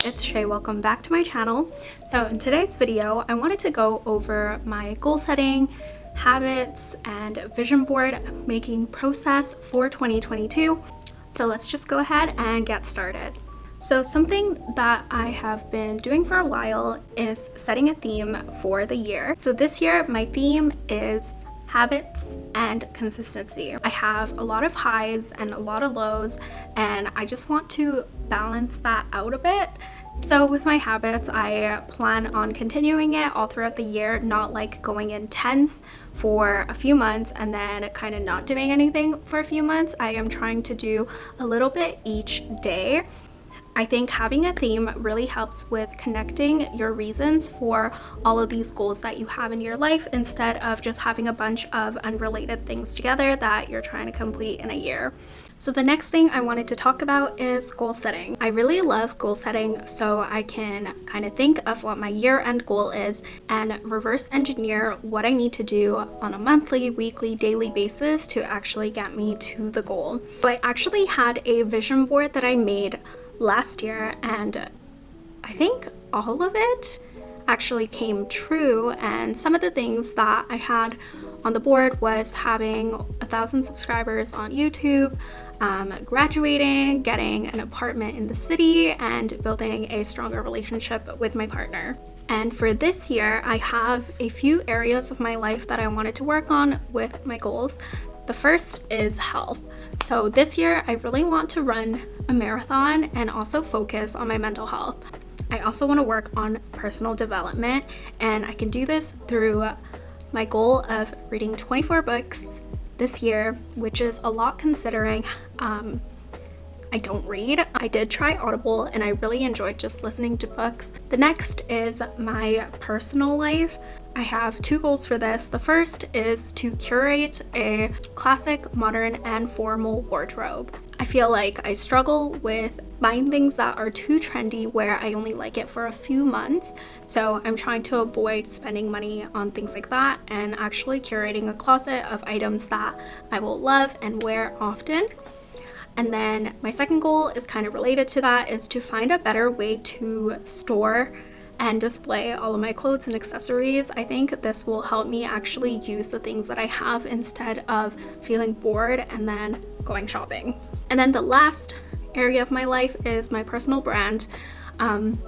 It's Shay. Welcome back to my channel. So in today's video, I wanted to go over my goal setting, habits, and vision board making process for 2022. So let's just go ahead and get started. So something that I have been doing for a while is setting a theme for the year. So this year, my theme is habits and consistency. I have a lot of highs and a lot of lows, and I just want to balance that out a bit. So with my habits, I plan on continuing it all throughout the year, not like going intense for a few months and then kind of not doing anything for a few months. I am trying to do a little bit each day. I think having a theme really helps with connecting your reasons for all of these goals that you have in your life instead of just having a bunch of unrelated things together that you're trying to complete in a year. So the next thing I wanted to talk about is goal setting. I really love goal setting so I can kind of think of what my year-end goal is and reverse engineer what I need to do on a monthly, weekly, daily basis to actually get me to the goal. So I actually had a vision board that I made last year, and I think all of it actually came true. And some of the things that I had on the board was having 1,000 subscribers on YouTube, graduating, getting an apartment in the city, and building a stronger relationship with my partner. And for this year, I have a few areas of my life that I wanted to work on with my goals. The first is health. So this year, I really want to run a marathon and also focus on my mental health. I also want to work on personal development, and I can do this through my goal of reading 24 books this year, which is a lot considering I don't read. I did try Audible and I really enjoyed just listening to books. The next is my personal life. I have two goals for this. The first is to curate a classic, modern, and formal wardrobe. I feel like I struggle with buying things that are too trendy where I only like it for a few months. So I'm trying to avoid spending money on things like that and actually curating a closet of items that I will love and wear often. And then my second goal is kind of related to that, is to find a better way to store and display all of my clothes and accessories. I think this will help me actually use the things that I have instead of feeling bored and then going shopping. And then the last area of my life is my personal brand.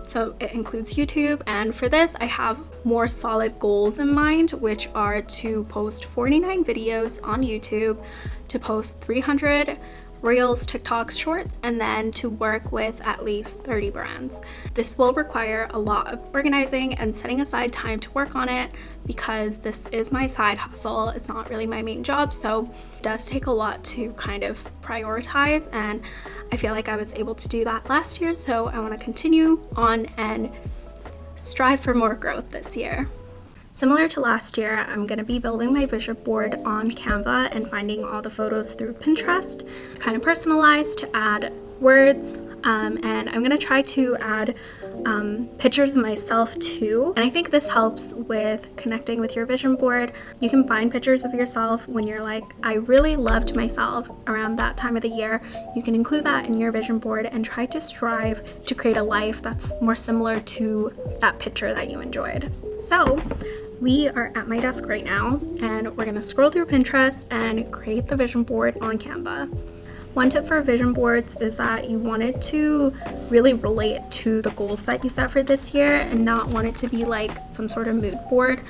So it includes YouTube, and for this I have more solid goals in mind, which are to post 49 videos on YouTube, to post 300 Reels, TikToks, Shorts, and then to work with at least 30 brands. This will require a lot of organizing and setting aside time to work on it because this is my side hustle. It's not really my main job, so it does take a lot to kind of prioritize, and I feel like I was able to do that last year, so I want to continue on and strive for more growth this year. Similar to last year, I'm going to be building my vision board on Canva and finding all the photos through Pinterest, kind of personalized to add words, and I'm going to try to add pictures of myself too. And I think this helps with connecting with your vision board. You can find pictures of yourself when you're like, I really loved myself around that time of the year. You can include that in your vision board and try to strive to create a life that's more similar to that picture that you enjoyed. So we are at my desk right now, and we're gonna scroll through Pinterest and create the vision board on Canva. One tip for vision boards is that you want it to really relate to the goals that you set for this year and not want it to be like some sort of mood board.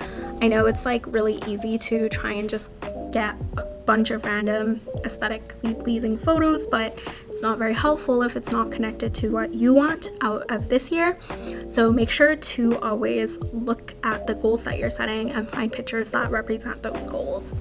I know it's like really easy to try and just get a bunch of random aesthetically pleasing photos, but it's not very helpful if it's not connected to what you want out of this year. So make sure to always look at the goals that you're setting and find pictures that represent those goals.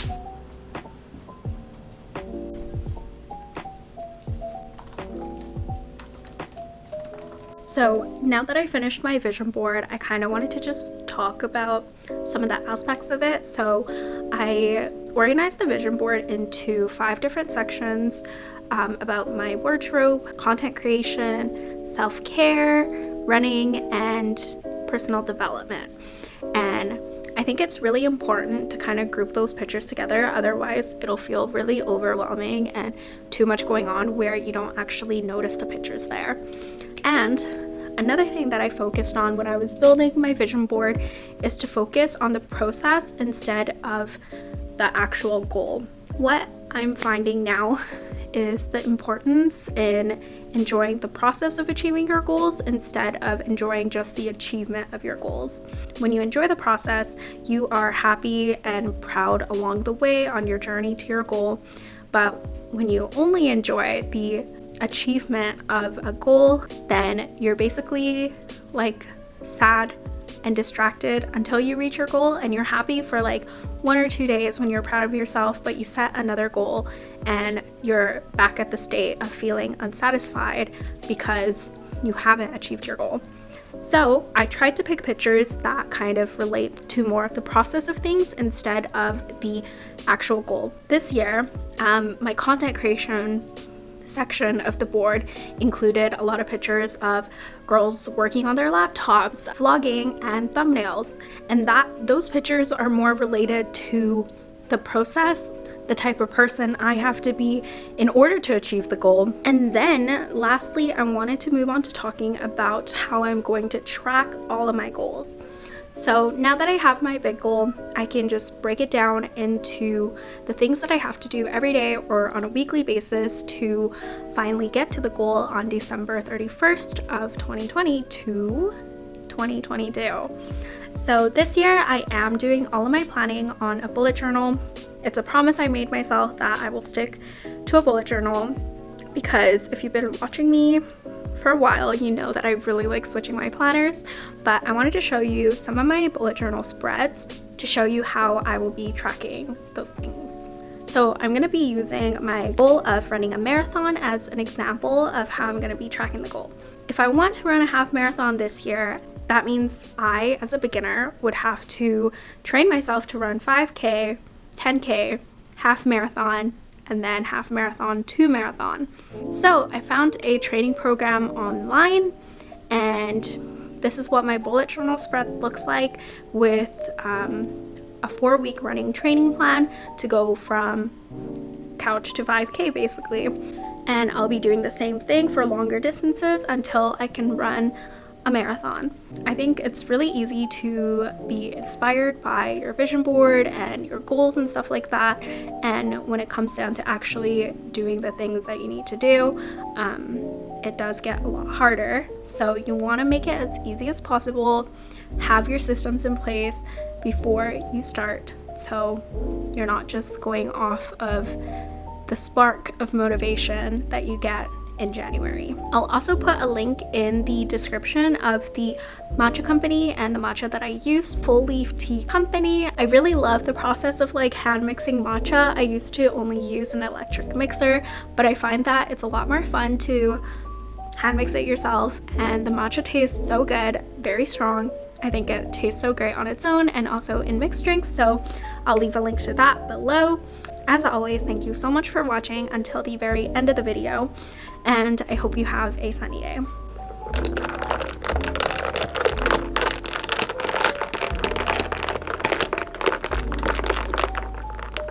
So now that I finished my vision board, I kind of wanted to just talk about some of the aspects of it. So I organized the vision board into 5 different sections about my wardrobe, content creation, self-care, running, and personal development. And I think it's really important to kind of group those pictures together, otherwise it'll feel really overwhelming and too much going on where you don't actually notice the pictures there. And another thing that I focused on when I was building my vision board is to focus on the process instead of the actual goal. What I'm finding now is the importance in enjoying the process of achieving your goals instead of enjoying just the achievement of your goals. When you enjoy the process, you are happy and proud along the way on your journey to your goal. But when you only enjoy the achievement of a goal, then you're basically like sad and distracted until you reach your goal, and you're happy for like 1 or 2 days when you're proud of yourself, but you set another goal and you're back at the state of feeling unsatisfied because you haven't achieved your goal. So I tried to pick pictures that kind of relate to more of the process of things instead of the actual goal. This year, my content creation section of the board included a lot of pictures of girls working on their laptops, vlogging, and thumbnails, and those pictures are more related to the process, the type of person I have to be in order to achieve the goal. And then lastly, I wanted to move on to talking about how I'm going to track all of my goals. So now that I have my big goal, I can just break it down into the things that I have to do every day or on a weekly basis to finally get to the goal on December 31st of 2020 to 2022. So this year I am doing all of my planning on a bullet journal. It's a promise I made myself that I will stick to a bullet journal, because if you've been watching me for a while, you know that I really like switching my planners, but I wanted to show you some of my bullet journal spreads to show you how I will be tracking those things. So I'm going to be using my goal of running a marathon as an example of how I'm going to be tracking the goal. If I want to run a half marathon this year, that means I, as a beginner, would have to train myself to run 5K, 10K, half marathon, and then half marathon to marathon. So I found a training program online, and this is what my bullet journal spread looks like with a 4-week running training plan to go from couch to 5K basically. And I'll be doing the same thing for longer distances until I can run a marathon. I think it's really easy to be inspired by your vision board and your goals and stuff like that, and when it comes down to actually doing the things that you need to do, it does get a lot harder. So you want to make it as easy as possible, have your systems in place before you start, so you're not just going off of the spark of motivation that you get in January. I'll also put a link in the description of the matcha company and the matcha that I use, Full Leaf Tea Company. I really love the process of like hand mixing matcha. I used to only use an electric mixer, but I find that it's a lot more fun to hand mix it yourself, and the matcha tastes so good, very strong. I think it tastes so great on its own and also in mixed drinks, so I'll leave a link to that below. As always, thank you so much for watching until the very end of the video, and I hope you have a sunny day.